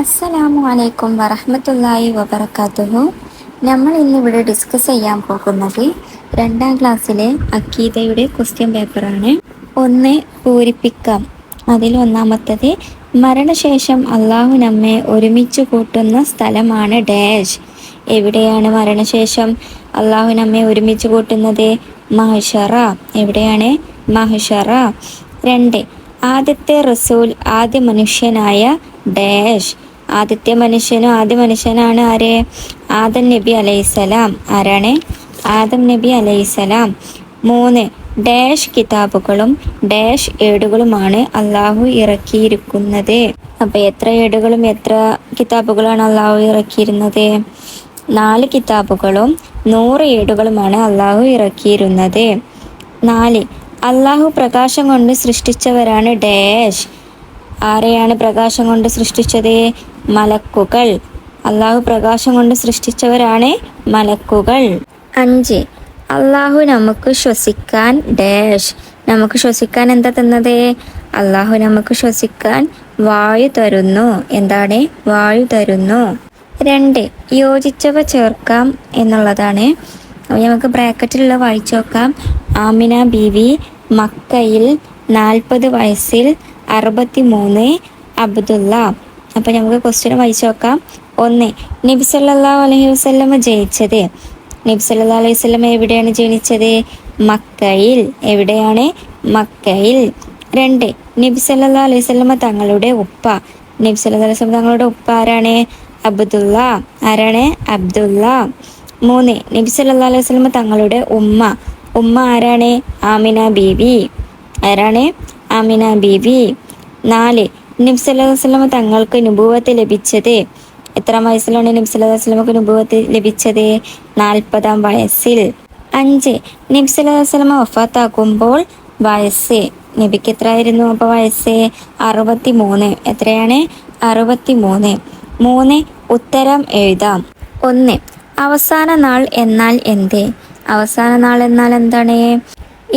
അസ്സലാമു അലൈക്കും വറഹ്മത്തുള്ളാഹി വബറകാതുഹു. നമ്മൾ ഇന്നിവിടെ ഡിസ്കസ് ചെയ്യാൻ പോകുന്നത് 2ാം ക്ലാസ്സിലെ അക്കീദയുടെ ക്വസ്റ്റ്യൻ പേപ്പറാണ്. ഒന്ന് പൂരിപ്പിക്കാം. അതിൽ ഒന്നാമത്തത്, മരണശേഷം അള്ളാഹു നമ്മെ ഒരുമിച്ച് കൂട്ടുന്ന സ്ഥലമാണ് ഡാഷ്. എവിടെയാണ് മരണശേഷം അള്ളാഹു നമ്മെ ഒരുമിച്ച് കൂട്ടുന്നത്? മഹ്ശറ. എവിടെയാണ്? മഹ്ശറ. 2, ആദ്യത്തെ റസൂൽ ആദ്യ മനുഷ്യനായ ഡാഷ്. ആദ്യ മനുഷ്യനാണ് ആര്? ആദം നബി അലൈഹിസ്സലാം. ആരാണ്? ആദം നബി അലൈഹിസ്സലാം. 3, ഡാഷ് കിതാബുകളും ഡാഷ് ഏടുകളുമാണ് അള്ളാഹു ഇറക്കിയിരിക്കുന്നത്. അപ്പൊ എത്ര ഏടുകളും എത്ര കിതാബുകളാണ് അള്ളാഹു ഇറക്കിയിരുന്നത്? 4 കിതാബുകളും 100 ഏടുകളുമാണ് അള്ളാഹു ഇറക്കിയിരുന്നത്. 4, അള്ളാഹു പ്രകാശം കൊണ്ട് സൃഷ്ടിച്ചവരാണ് ഡാഷ്. ആരെയാണ് പ്രകാശം കൊണ്ട് സൃഷ്ടിച്ചത്? മലക്കുകൾ. അള്ളാഹു പ്രകാശം കൊണ്ട് സൃഷ്ടിച്ചവരാണ് മലക്കുകൾ. 5, അള്ളാഹു നമുക്ക് ശ്വസിക്കാൻ ഡാഷ്. നമുക്ക് ശ്വസിക്കാൻ എന്താ തന്നത്? അള്ളാഹു നമുക്ക് ശ്വസിക്കാൻ വായു തരുന്നു. എന്താണ്? വായു തരുന്നു. 2, യോജിച്ചവ ചേർക്കാം എന്നുള്ളതാണ്. അപ്പോൾ നമുക്ക് ബ്രാക്കറ്റിലുള്ള വായിച്ചു നോക്കാം. ആമിന ബീവി മക്കയിൽ 40 വയസ്സിൽ 63 അബ്ദുള്ള. അപ്പോൾ നമുക്ക് ക്വസ്റ്റ്യൻ വായിച്ചു നോക്കാം. 1, നബി സല്ലല്ലാഹു അലൈഹി വസല്ലമ ജനിച്ചത്. നബി സല്ലല്ലാഹു അലൈഹി വസല്ലമ എവിടെയാണ് ജനിച്ചത്? മക്കയിൽ. എവിടെയാണ്? മക്കയിൽ. 2, നബി സല്ലല്ലാഹു അലൈഹി വസല്ലമ തങ്ങളുടെ ഉപ്പ. നബി സല്ലല്ലാഹു അലൈഹി വസല്ലമ തങ്ങളുടെ ഉപ്പ ആരാണ്? അബ്ദുള്ള. ആരാണ്? അബ്ദുള്ള. 3, നബി സല്ലല്ലാഹു അലൈഹി വസല്ലമ തങ്ങളുടെ ഉമ്മ ആരാണ്? ആമിന ബീവി. ആരാണ്? ആമിന ബീവി. 4, നബി സല്ലല്ലാഹു അലൈഹി വസല്ലമ തങ്ങൾക്ക് നുബുവത്ത് ലഭിച്ചത്. എത്ര വയസ്സിലാണ് നബി സല്ലല്ലാഹു അലൈഹി വസല്ലമക്ക് നുബുവത്ത് ലഭിച്ചത്? 40-ാം വയസ്സിൽ. 5, നബി സല്ലല്ലാഹു അലൈഹി വസല്ലമ വഫാത്താക്കുമ്പോൾ വയസ്സ്. നബിക്ക് എത്ര ആയിരുന്നു അപ്പോൾ വയസ്സ്? 63. എത്രയാണ്? 63. 3, ഉത്തരം എഴുതാം. 1, അവസാന നാൾ എന്നാൽ എന്ത്? അവസാന നാൾ എന്നാൽ എന്താണ്?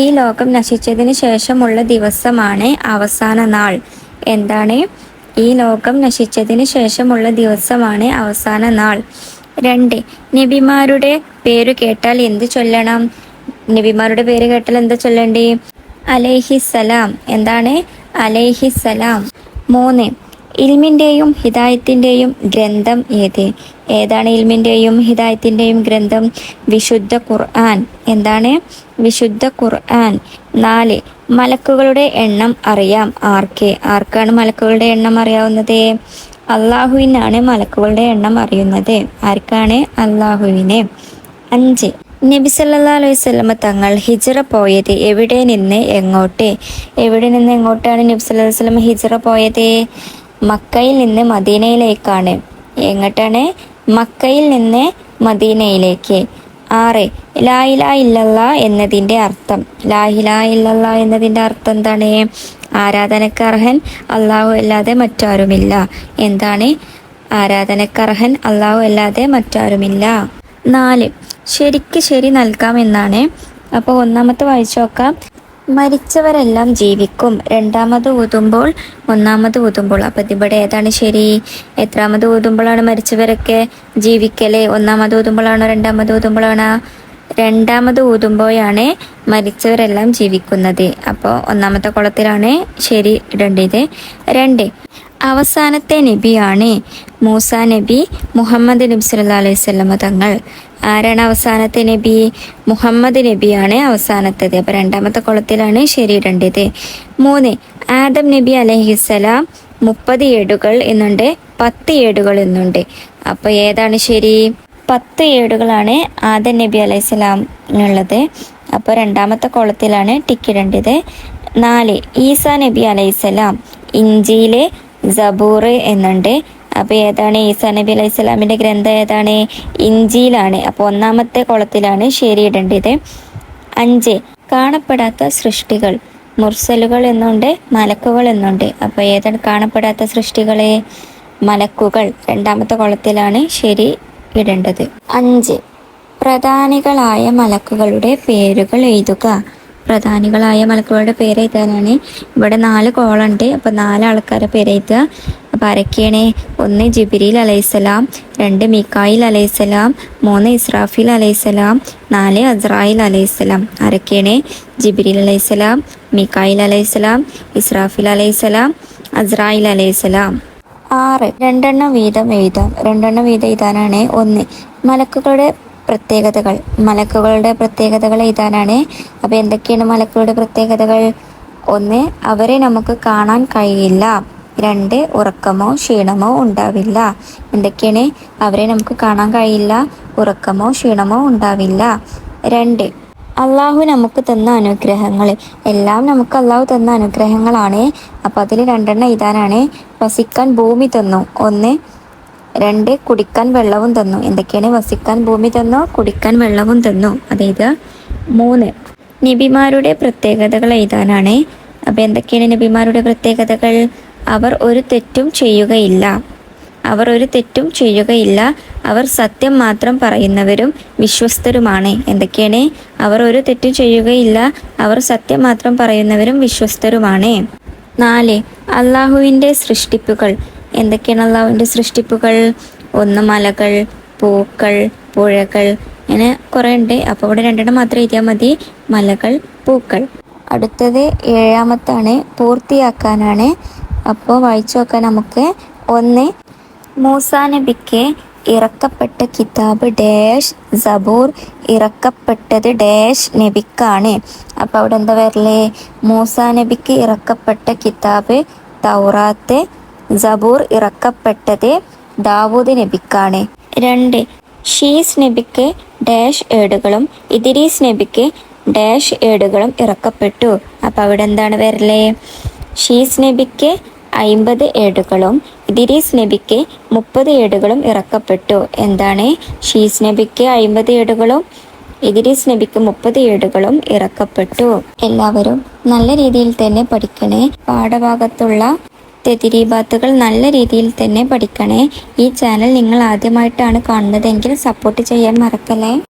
ഈ ലോകം നശിച്ചതിന് ശേഷമുള്ള ദിവസമാണ് അവസാന നാൾ. എന്താണ്? ഈ ലോകം നശിച്ചതിന് ശേഷമുള്ള ദിവസമാണ് അവസാന നാൾ. 2, നബിമാരുടെ പേര് കേട്ടാൽ എന്ത് ചൊല്ലണം? നബിമാരുടെ പേര് കേട്ടാൽ എന്താ ചൊല്ലണ്ടേ? അലൈഹിസ്സലാം. എന്താണ്? അലൈഹിസ്സലാം. 3, ഇൽമിൻ്റെയും ഹിദായത്തിൻ്റെയും ഗ്രന്ഥം ഏത്? ഏതാണ് ഇൽമിൻ്റെയും ഹിദായത്തിൻ്റെയും ഗ്രന്ഥം? വിശുദ്ധ ഖുർആൻ. എന്താണ്? വിശുദ്ധ ഖുർആൻ. 4, മലക്കുകളുടെ എണ്ണം അറിയാം ആർക്ക്? ആർക്കാണ് മലക്കുകളുടെ എണ്ണം അറിയാവുന്നത്? അള്ളാഹുവിനാണ് മലക്കുകളുടെ എണ്ണം അറിയുന്നത്. ആർക്കാണ്? അള്ളാഹുവിന്. 5, നബി സല്ലല്ലാഹു അലൈഹി വസല്ലമ തങ്ങൾ ഹിജ്റ പോയത് എവിടെ നിന്ന് എങ്ങോട്ട്? എവിടെ നിന്ന് എങ്ങോട്ടാണ് നബി സല്ലല്ലാഹു അലൈഹി വസല്ലമ ഹിജ്റ പോയത്? മക്കയിൽ നിന്ന് മദീനയിലേക്കാണ്. എങ്ങോട്ടാണ്? മക്കയിൽ നിന്ന് മദീനയിലേക്ക്. 6, ലാ ഇലാഹ ഇല്ലല്ലാഹ് എന്നതിൻ്റെ അർത്ഥം. ലാ ഇലാഹ ഇല്ലല്ലാഹ് എന്നതിൻ്റെ അർത്ഥം എന്താണ്? ആരാധനക്കർഹൻ അള്ളാഹു അല്ലാതെ മറ്റാരുമില്ല. എന്താണ്? ആരാധനക്കർഹൻ അള്ളാഹു അല്ലാതെ മറ്റാരുമില്ല. 4, ശരിക്ക് ശരി നൽകാം എന്നാണ്. അപ്പോൾ ഒന്നാമത്തെ വായിച്ചു നോക്കാം. മരിച്ചവരെല്ലാം ജീവിക്കും. രണ്ടാമത് ഊതുമ്പോൾ ഒന്നാമത് ഊതുമ്പോൾ. അപ്പം ഇവിടെ ഏതാണ് ശരി? എത്രാമത് ഊതുമ്പോഴാണ് മരിച്ചവരൊക്കെ ജീവിക്കല്? ഒന്നാമത് ഊതുമ്പോഴാണോ രണ്ടാമത് ഊതുമ്പോഴാണോ? രണ്ടാമത് ഊതുമ്പോഴാണ് മരിച്ചവരെല്ലാം ജീവിക്കുന്നത്. അപ്പോൾ ഒന്നാമത്തെ കുളത്തിലാണ് ശരി ഇടേണ്ടത്. 2, അവസാനത്തെ നബിയാണ് മൂസാ നബി മുഹമ്മദ് നബി സല്ലല്ലാഹു അലൈഹി വസല്ലമ തങ്ങൾ. ആരാണ് അവസാനത്തെ നബി? മുഹമ്മദ് നബിയാണ് അവസാനത്തത്. അപ്പോൾ രണ്ടാമത്തെ കുളത്തിലാണ് ശരിയിടേണ്ടത്. 3, ആദം നബി അലൈഹിസ്സലാം 30 ഏടുകൾ എന്നുണ്ട്, 10 ഏടുകൾ എന്നുണ്ട്. അപ്പോൾ ഏതാണ് ശരി? 10 ഏടുകളാണ് ആദം നബി അലൈഹിസ്സലാമിനുള്ളത്. അപ്പോൾ രണ്ടാമത്തെ കുളത്തിലാണ് ടിക്കിടേണ്ടത്. 4, ഈസാ നബി അലൈഹിസ്സലാം ഇഞ്ചീൽ സബൂർ എന്നുണ്ട്. അപ്പോൾ ഏതാണ്? ഈസാ നബി അലൈഹി സ്വലാമിൻ്റെ ഗ്രന്ഥം ഏതാണ്? ഇഞ്ചീലാണ്. അപ്പോൾ ഒന്നാമത്തെ കുളത്തിലാണ് ശരിയിടേണ്ടത്. 5, കാണപ്പെടാത്ത സൃഷ്ടികൾ. മുർസലുകൾ എന്നുണ്ട്, മലക്കുകൾ എന്നുണ്ട്. അപ്പോൾ ഏതാണ് കാണപ്പെടാത്ത സൃഷ്ടികളെ? മലക്കുകൾ. രണ്ടാമത്തെ കുളത്തിലാണ് ശരി ഇടേണ്ടത്. 5, പ്രധാനികളായ മലക്കുകളുടെ പേരുകൾ എഴുതുക. പ്രധാനികളായ മലക്കുകളുടെ പേര് എഴുതാനാണ്. ഇവിടെ 4 കോളുണ്ട്. അപ്പോൾ 4 ആൾക്കാരെ പേര് എഴുതുക. അപ്പോൾ ആരൊക്കെയാണ്? 1 ജിബ്രീൽ അലൈഹിസ്സലാം, 2 മീകായിൽ അലൈഹിസ്സലാം, 3 ഇസ്രാഫീൽ അലൈഹിസ്സലാം, 4 അസ്രായിൽ അലൈഹിസ്സലാം. ആരൊക്കെയാണ്? ജിബ്രീൽ അലൈഹിസ്സലാം, മീകായിൽ അലൈഹിസ്സലാം, ഇസ്രാഫീൽ അലൈഹിസ്സലാം, അസ്രായിൽ അലൈഹിസ്സലാം. 6 രണ്ടെണ്ണം വീതം എഴുതാം. രണ്ടെണ്ണം വീതം എഴുതാനാണ്. 1 മലക്കുകളുടെ പ്രത്യേകതകൾ എഴുതാനാണ്. അപ്പോൾ എന്തൊക്കെയാണ് മലക്കുകളുടെ പ്രത്യേകതകൾ? 1 അവരെ നമുക്ക് കാണാൻ കഴിയില്ല. 2 ഉറക്കമോ ക്ഷീണമോ ഉണ്ടാവില്ല. എന്തൊക്കെയാണ്? അവരെ നമുക്ക് കാണാൻ കഴിയില്ല, ഉറക്കമോ ക്ഷീണമോ ഉണ്ടാവില്ല. 2 അള്ളാഹു നമുക്ക് തന്ന അനുഗ്രഹങ്ങൾ. എല്ലാം നമുക്ക് അള്ളാഹു തന്ന അനുഗ്രഹങ്ങളാണ്. അപ്പം അതിൽ 2 എഴുതാനാണ്. വസിക്കാൻ ഭൂമി തന്നു 1, 2 കുടിക്കാൻ വെള്ളവും തന്നു. എന്തൊക്കെയാണ്? വസിക്കാൻ ഭൂമി തന്നു, കുടിക്കാൻ വെള്ളവും തന്നു. അതായത് 3 നബിമാരുടെ പ്രത്യേകതകൾ എഴുതാനാണ്. അപ്പം എന്തൊക്കെയാണ് നബിമാരുടെ പ്രത്യേകതകൾ? അവർ ഒരു തെറ്റും ചെയ്യുകയില്ല. അവർ സത്യം മാത്രം പറയുന്നവരും വിശ്വസ്തരുമാണ്. എന്തൊക്കെയാണ്? അവർ ഒരു തെറ്റും ചെയ്യുകയില്ല, അവർ സത്യം മാത്രം പറയുന്നവരും വിശ്വസ്തരുമാണ്. 4 അള്ളാഹുവിൻ്റെ സൃഷ്ടിപ്പുകൾ. എന്തൊക്കെയാണ് അള്ളാഹുവിൻ്റെ സൃഷ്ടിപ്പുകൾ? 1 മലകൾ, പൂക്കൾ, പുഴകൾ, അങ്ങനെ കുറേ ഉണ്ട്. അപ്പോൾ ഇവിടെ 2 മാത്രം എഴുതിയാൽ മതി. മലകൾ, പൂക്കൾ. അടുത്തത് 7 പൂർത്തിയാക്കാനാണ്. അപ്പോൾ വായിച്ചു നോക്കാൻ നമുക്ക്. 1 മൂസാ നബിക്ക് ഇറക്കപ്പെട്ട കിതാബ് ഡാഷ് സബൂർ ഇറക്കപ്പെട്ടത് ഡാഷ് നബിക്കാണ്. അപ്പോൾ അവിടെ എന്താ വരലേ? മൂസാ നബിക്ക് ഇറക്കപ്പെട്ട കിതാബ് തൗറാത്ത്, സബൂർ ഇറക്കപ്പെട്ടത് ദാവൂദ് നബിക്കാണ്. 2 ഷീസ് നബിക്ക് ഡാഷ് ഏടുകളും ഇദ്രീസ് നബിക്ക് ഡാഷ് ഏടുകളും ഇറക്കപ്പെട്ടു. അപ്പോൾ അവിടെ എന്താണ് വരലേ? ഷീസ് നബിക്ക് 50 ഏടുകളും ഇദ്രീസ് നബിക്ക് 30 ഏടുകളും ഇറക്കപ്പെട്ടു. എന്താണ്? ഷീസ് നബിക്ക് 50 ഏടുകളും ഇദ്രീസ് നബിക്ക് 30 ഏടുകളും ഇറക്കപ്പെട്ടു. എല്ലാവരും നല്ല രീതിയിൽ തന്നെ പഠിക്കണേ. പാഠഭാഗത്തുള്ള തെദ്രീബാത്തുകൾ നല്ല രീതിയിൽ തന്നെ പഠിക്കണേ. ഈ ചാനൽ നിങ്ങൾ ആദ്യമായിട്ടാണ് കാണുന്നതെങ്കിൽ സപ്പോർട്ട് ചെയ്യാൻ മറക്കല്ലേ.